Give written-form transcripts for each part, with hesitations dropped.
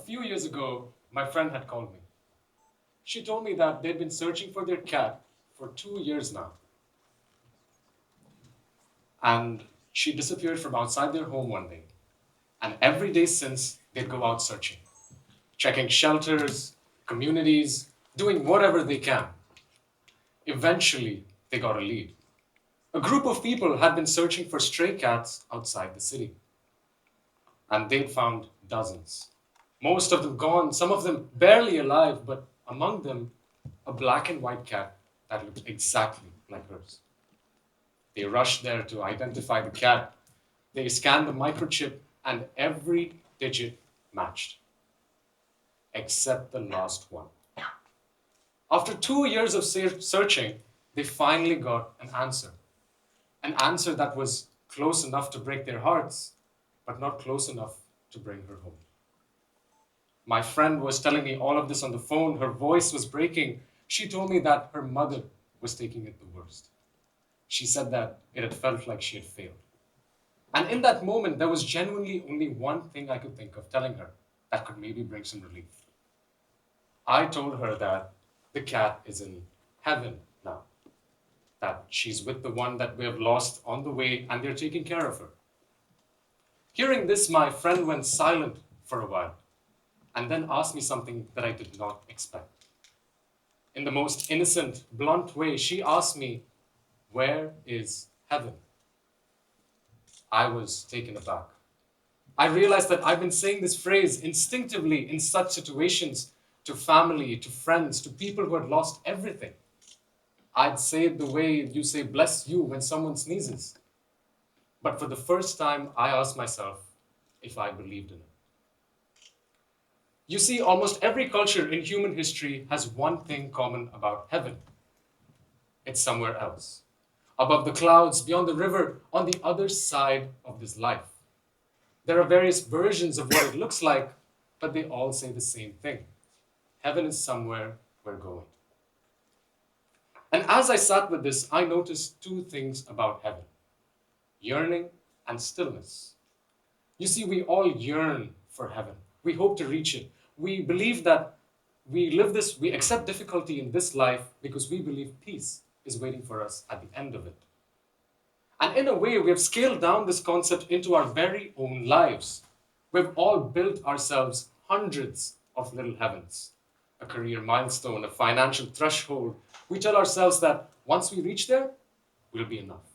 few years ago, my friend had called me. She told me that they'd been searching for their cat for 2 years now. And she disappeared from outside their home one day. And every day since, they'd go out searching, checking shelters, communities, doing whatever they can. Eventually, they got a lead. A group of people had been searching for stray cats outside the city. And they'd found dozens. Most of them gone, some of them barely alive, but among them, a black and white cat that looked exactly like hers. They rushed there to identify the cat. They scanned the microchip, and every digit matched, except the last one. After 2 years of searching, they finally got an answer that was close enough to break their hearts, but not close enough to bring her home. My friend was telling me all of this on the phone. Her voice was breaking. She told me that her mother was taking it the worst. She said that it had felt like she had failed. And in that moment, there was genuinely only one thing I could think of telling her that could maybe bring some relief. I told her that the cat is in heaven now, that she's with the one that we have lost on the way and they're taking care of her. Hearing this, my friend went silent for a while and then asked me something that I did not expect. In the most innocent, blunt way, she asked me, "Where is heaven?" I was taken aback. I realized that I've been saying this phrase instinctively in such situations to family, to friends, to people who had lost everything. I'd say it the way you say "bless you" when someone sneezes. But for the first time, I asked myself if I believed in it. You see, almost every culture in human history has one thing common about heaven. It's somewhere else, above the clouds, beyond the river, on the other side of this life. There are various versions of what it looks like, but they all say the same thing. Heaven is somewhere we're going. And as I sat with this, I noticed two things about heaven: yearning and stillness. You see, we all yearn for heaven. We hope to reach it. We believe that we accept difficulty in this life because we believe peace is waiting for us at the end of it. And in a way, we have scaled down this concept into our very own lives. We've all built ourselves hundreds of little heavens: a career milestone, a financial threshold. We tell ourselves that once we reach there, we'll be enough.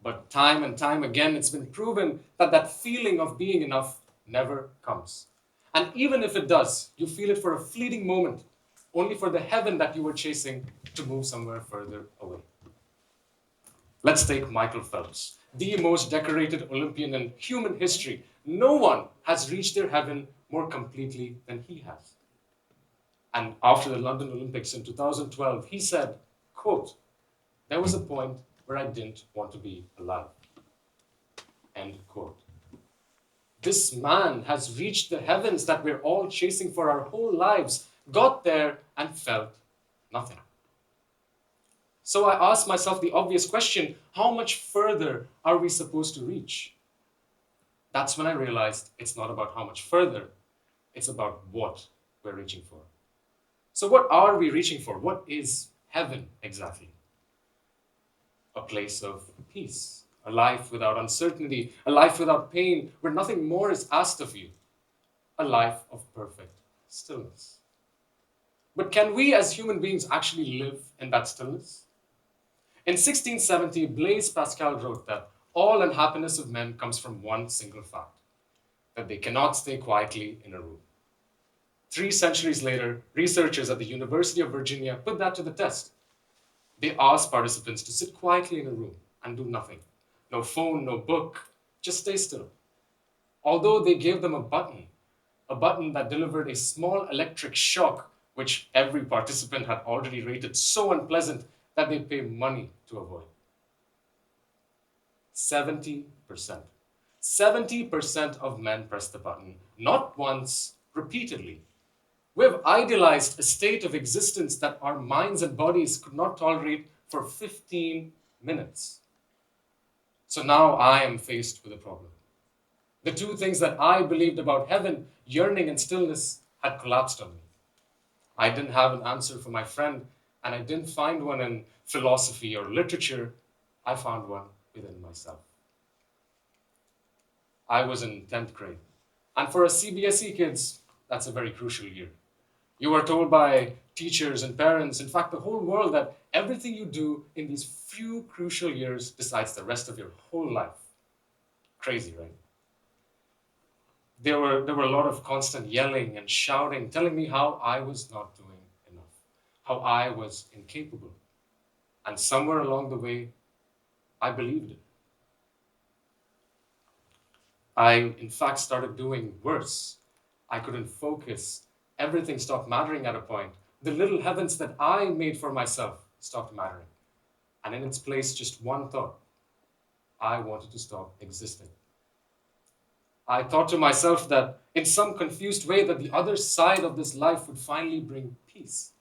But time and time again, it's been proven that that feeling of being enough never comes. And even if it does, you feel it for a fleeting moment, only for the heaven that you were chasing to move somewhere further away. Let's take Michael Phelps, the most decorated Olympian in human history. No one has reached their heaven more completely than he has. And after the London Olympics in 2012, he said, quote, "There was a point where I didn't want to be alive." End quote. This man has reached the heavens that we're all chasing for our whole lives, got there and felt nothing. So I asked myself the obvious question: how much further are we supposed to reach? That's when I realized it's not about how much further, it's about what we're reaching for. So what are we reaching for? What is heaven exactly? A place of peace, a life without uncertainty, a life without pain, where nothing more is asked of you, a life of perfect stillness. But can we as human beings actually live in that stillness? In 1670, Blaise Pascal wrote that all unhappiness of men comes from one single fact: that they cannot stay quietly in a room. 3 centuries later, researchers at the University of Virginia put that to the test. They asked participants to sit quietly in a room and do nothing. No phone, no book, just stay still. Although they gave them a button that delivered a small electric shock, which every participant had already rated so unpleasant that they pay money to avoid. 70%. 70% of men pressed the button, not once, repeatedly. We have idealized a state of existence that our minds and bodies could not tolerate for 15 minutes. So now I am faced with a problem. The two things that I believed about heaven, yearning and stillness, had collapsed on me. I didn't have an answer for my friend, and I didn't find one in philosophy or literature. I found one within myself. I was in 10th grade. And for us CBSE kids, that's a very crucial year. You are told by teachers and parents, in fact, the whole world, that everything you do in these few crucial years decides the rest of your whole life. Crazy, right? There were a lot of constant yelling and shouting, telling me how I was not doing enough, how I was incapable. And somewhere along the way, I believed it. I, in fact, started doing worse. I couldn't focus. Everything stopped mattering at a point. The little heavens that I made for myself stopped mattering. And in its place, just one thought: I wanted to stop existing. I thought to myself that in some confused way that the other side of this life would finally bring peace,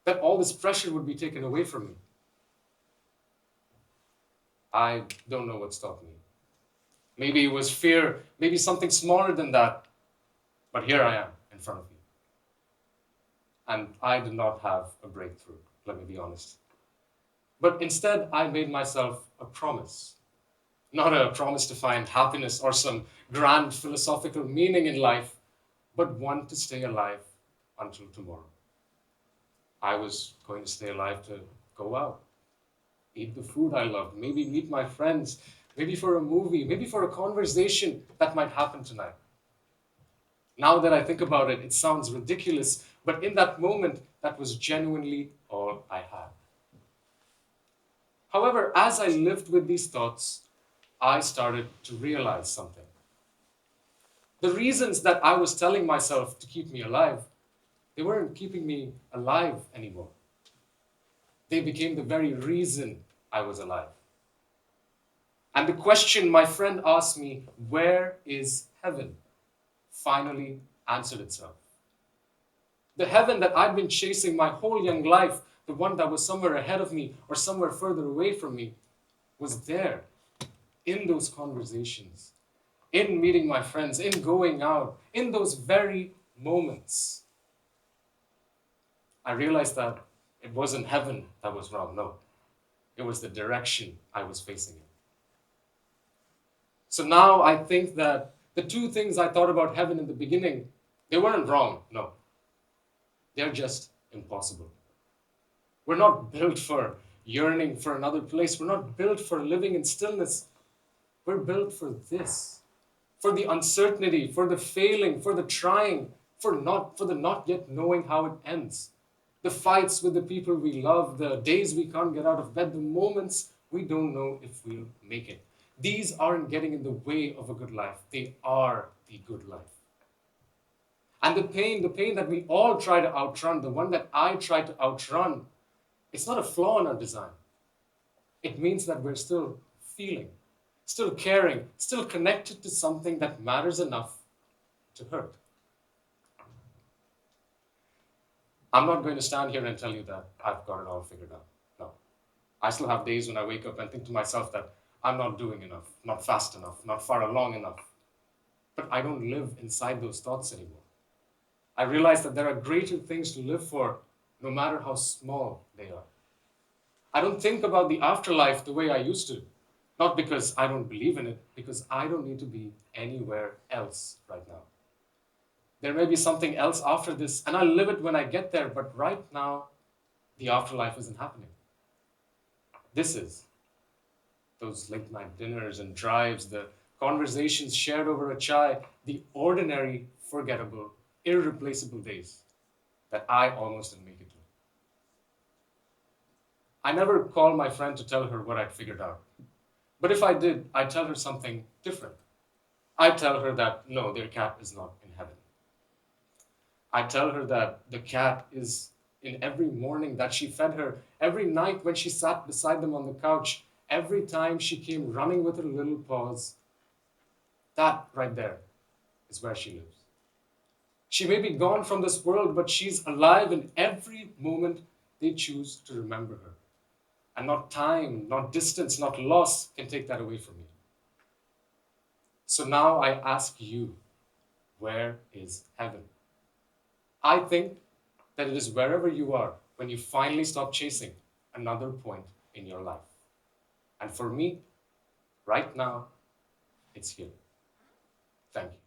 that all this pressure would be taken away from me. I don't know what stopped me. Maybe it was fear, maybe something smaller than that, but here I am in front of you. And I did not have a breakthrough, let me be honest. But instead, I made myself a promise. Not a promise to find happiness or some grand philosophical meaning in life, but one to stay alive until tomorrow. I was going to stay alive to go out, eat the food I loved, maybe meet my friends, maybe for a movie, maybe for a conversation that might happen tonight. Now that I think about it, it sounds ridiculous, but in that moment, that was genuinely all I had. However, as I lived with these thoughts, I started to realize something. The reasons that I was telling myself to keep me alive, they weren't keeping me alive anymore. They became the very reason I was alive. And the question my friend asked me, where is heaven, finally answered itself. The heaven that I'd been chasing my whole young life, the one that was somewhere ahead of me or somewhere further away from me, was there in those conversations, in meeting my friends, in going out, in those very moments. I realized that it wasn't heaven that was wrong, no. It was the direction I was facing in. So now I think that the two things I thought about heaven in the beginning, they weren't wrong, no. They're just impossible. We're not built for yearning for another place. We're not built for living in stillness. We're built for this, for the uncertainty, for the failing, for the trying, for the not yet knowing how it ends. The fights with the people we love, the days we can't get out of bed, the moments we don't know if we'll make it. These aren't getting in the way of a good life. They are the good life. And the pain that we all try to outrun, the one that I try to outrun, it's not a flaw in our design. It means that we're still feeling, still caring, still connected to something that matters enough to hurt. I'm not going to stand here and tell you that I've got it all figured out. No. I still have days when I wake up and think to myself that I'm not doing enough, not fast enough, not far along enough. But I don't live inside those thoughts anymore. I realize that there are greater things to live for, no matter how small they are. I don't think about the afterlife the way I used to. Not because I don't believe in it, because I don't need to be anywhere else right now. There may be something else after this, and I'll live it when I get there, but right now, the afterlife isn't happening. This is. Those late night dinners and drives, the conversations shared over a chai, the ordinary, forgettable, irreplaceable days that I almost didn't make it to. I never called my friend to tell her what I'd figured out. But if I did, I'd tell her something different. I'd tell her that no, their cat is not in heaven. I'd tell her that the cat is in every morning that she fed her, every night when she sat beside them on the couch, every time she came running with her little paws. That right there is where she lives. She may be gone from this world, but she's alive in every moment they choose to remember her. And not time, not distance, not loss can take that away from me. So now I ask you, where is heaven? I think that it is wherever you are when you finally stop chasing another point in your life. And for me, right now, it's here. Thank you.